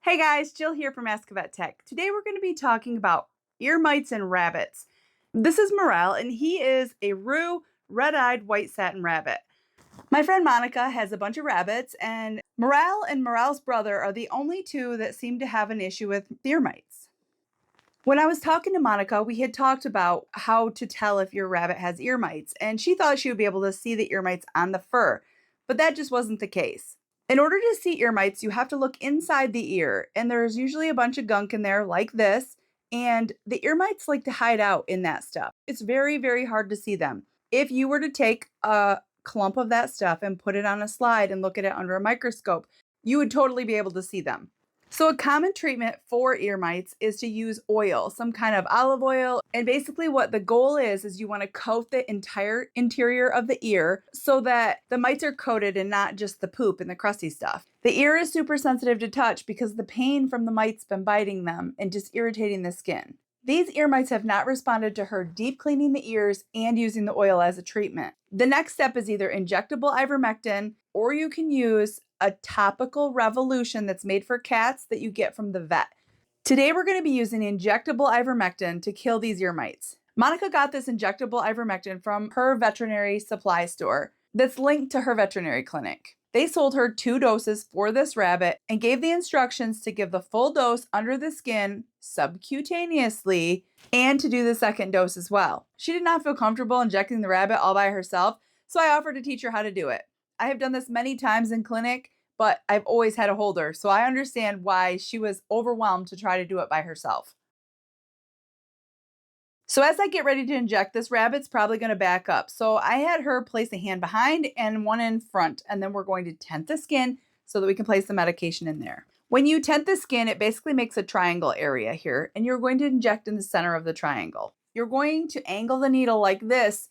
Hey guys, Jill here from Ask a Vet Tech. Today we're going to be talking about ear mites and rabbits. This is Morel, and he is a roo, red-eyed, white satin rabbit. My friend Monica has a bunch of rabbits, and Morel and Morel's brother are the only two that seem to have an issue with ear mites. When I was talking to Monica, we had talked about how to tell if your rabbit has ear mites, and she thought she would be able to see the ear mites on the fur, but that just wasn't the case. In order to see ear mites, you have to look inside the ear, and there's usually a bunch of gunk in there like this, and the ear mites like to hide out in that stuff. It's very, very hard to see them. If you were to take a clump of that stuff and put it on a slide and look at it under a microscope, you would totally be able to see them. So a common treatment for ear mites is to use oil, some kind of olive oil. And basically what the goal is you want to coat the entire interior of the ear so that the mites are coated and not just the poop and the crusty stuff. The ear is super sensitive to touch because the pain from the mites been biting them and just irritating the skin. These ear mites have not responded to her deep cleaning the ears and using the oil as a treatment. The next step is either injectable ivermectin, or you can use a topical revolution that's made for cats that you get from the vet. Today we're going to be using injectable ivermectin to kill these ear mites. Monica got this injectable ivermectin from her veterinary supply store that's linked to her veterinary clinic. They sold her 2 doses for this rabbit and gave the instructions to give the full dose under the skin subcutaneously and to do the second dose as well. She did not feel comfortable injecting the rabbit all by herself, so I offered to teach her how to do it. I have done this many times in clinic, but I've always had a holder, so I understand why she was overwhelmed to try to do it by herself. So as I get ready to inject, this rabbit's probably going to back up. So I had her place a hand behind and one in front, and then we're going to tent the skin so that we can place the medication in there. When you tent the skin, it basically makes a triangle area here, and you're going to inject in the center of the triangle. You're going to angle the needle like this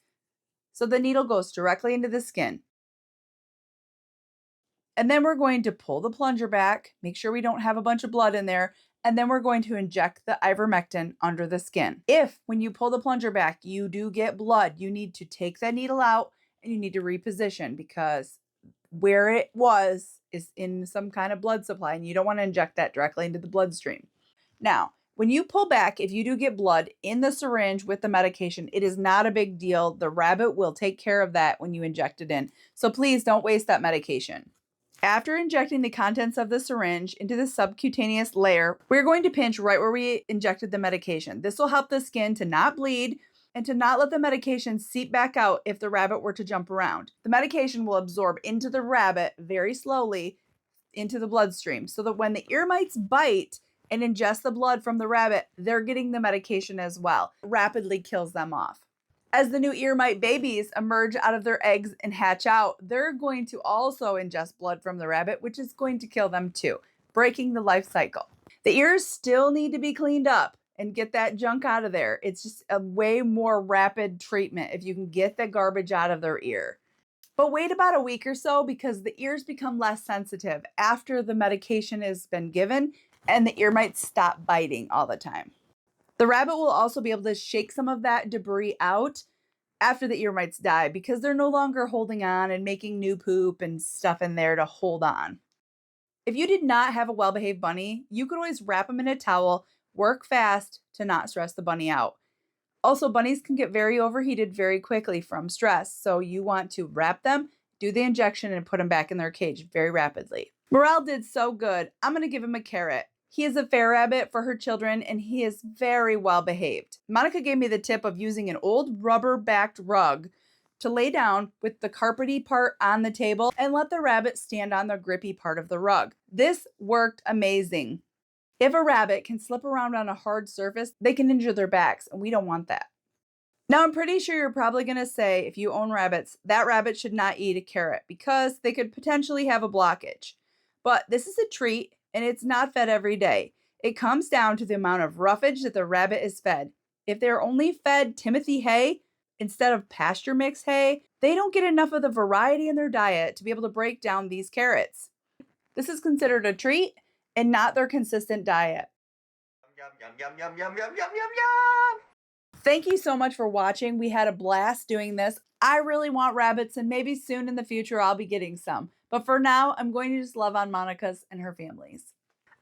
so the needle goes directly into the skin. And then we're going to pull the plunger back, make sure we don't have a bunch of blood in there, and then we're going to inject the ivermectin under the skin. If, when you pull the plunger back, you do get blood, you need to take that needle out and you need to reposition because where it was is in some kind of blood supply and you don't want to inject that directly into the bloodstream. Now, when you pull back, if you do get blood in the syringe with the medication, it is not a big deal. The rabbit will take care of that when you inject it in. So please don't waste that medication. After injecting the contents of the syringe into the subcutaneous layer, we're going to pinch right where we injected the medication. This will help the skin to not bleed and to not let the medication seep back out if the rabbit were to jump around. The medication will absorb into the rabbit very slowly into the bloodstream so that when the ear mites bite and ingest the blood from the rabbit, they're getting the medication as well. It rapidly kills them off. As the new ear mite babies emerge out of their eggs and hatch out, they're going to also ingest blood from the rabbit, which is going to kill them too, breaking the life cycle. The ears still need to be cleaned up and get that junk out of there. It's just a way more rapid treatment if you can get the garbage out of their ear. But wait about a week or so because the ears become less sensitive after the medication has been given and the ear mites stop biting all the time. The rabbit will also be able to shake some of that debris out after the ear mites die because they're no longer holding on and making new poop and stuff in there to hold on. If you did not have a well-behaved bunny, you could always wrap them in a towel, work fast to not stress the bunny out. Also, bunnies can get very overheated very quickly from stress, so you want to wrap them, do the injection, and put them back in their cage very rapidly. Morel did so good. I'm going to give him a carrot. He is a fair rabbit for her children, and he is very well behaved. Monica gave me the tip of using an old rubber-backed rug to lay down with the carpety part on the table and let the rabbit stand on the grippy part of the rug. This worked amazing. If a rabbit can slip around on a hard surface, they can injure their backs, and we don't want that. Now, I'm pretty sure you're probably going to say, if you own rabbits, that rabbit should not eat a carrot because they could potentially have a blockage. But this is a treat, and it's not fed every day. It comes down to the amount of roughage that the rabbit is fed. If they're only fed Timothy hay instead of pasture mix hay, they don't get enough of the variety in their diet to be able to break down these carrots. This is considered a treat and not their consistent diet. Yum, yum, yum, yum, yum, yum, yum, yum, yum. Thank you so much for watching. We had a blast doing this. I really want rabbits, and maybe soon in the future I'll be getting some. But for now, I'm going to just love on Monica's and her families.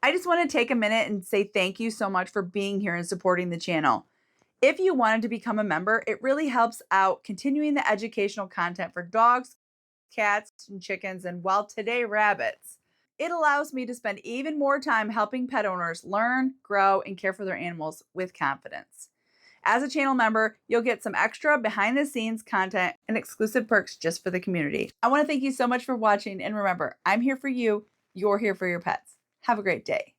I just want to take a minute and say thank you so much for being here and supporting the channel. If you wanted to become a member, it really helps out continuing the educational content for dogs, cats, and chickens, and well, today rabbits. It allows me to spend even more time helping pet owners learn, grow, and care for their animals with confidence. As a channel member, you'll get some extra behind the scenes content and exclusive perks just for the community. I want to thank you so much for watching, and remember, I'm here for you, you're here for your pets. Have a great day.